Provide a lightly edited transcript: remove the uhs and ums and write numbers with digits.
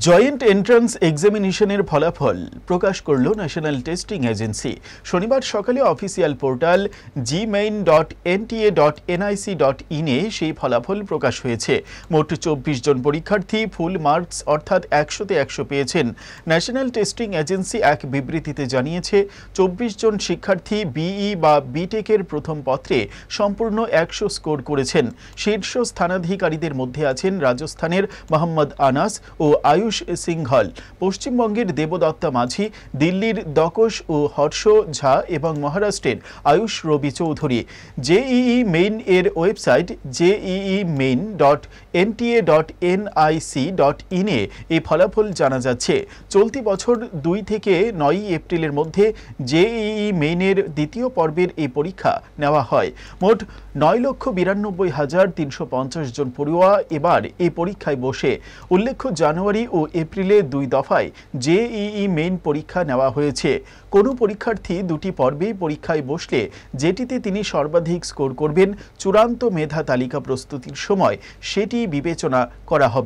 Joint entrance এক্সামিনেশনের ফলাফল প্রকাশ করল national testing agency. শনিবার সকালে অফিসিয়াল পোর্টাল gmain.nta.nic.in এ সেই ফলাফল প্রকাশ হয়েছে। মোট 24 জন পরীক্ষার্থী ফুল মার্কস অর্থাৎ 100-তে 100 পেয়েছেন। ন্যাশনাল টেস্টিং এজেন্সি এক বিবৃতিতে জানিয়েছে, 24 জন শিক্ষার্থী বিই বা বিটেকের প্রথম পত্রে সম্পূর্ণ 100 স্কোর করেছেন। শীর্ষ স্থানাধিকারীদের মধ্যে আছেন রাজস্থানের মোহাম্মদ আনাস ও আয়ুষ সিংঘল, পশ্চিমবঙ্গের দেবদত্তা মাঝি, দিল্লির দকশ ও হর্ষ ঝা এবং মহারাষ্ট্রের আয়ুষ রবি চৌধুরী। জেইই মেইন এর ওয়েবসাইট jeimain.nta.nic.in এ এই ফলাফল জানা যাচ্ছে। চলতি বছর 2 থেকে 9 এপ্রিলের মধ্যে জেইই মেইনের দ্বিতীয় পর্বের এই পরীক্ষা নেওয়া হয়। মোট 9,92,350 জন পড়ুয়া এবার এই পরীক্ষায় বসে। উল্লেখ্য, জানুয়ারি ও এপ্রিলে 2 দফায় জেইই মেইন পরীক্ষা নেওয়া হয়েছে। কোনো পরীক্ষার্থী 2টি পর্বেই পরীক্ষায় বসলে যেটিতে তিনি সর্বাধিক স্কোর করবেন, চূড়ান্ত মেধা তালিকা প্রস্তুতির সময় সেটি বিবেচনা করা হবে।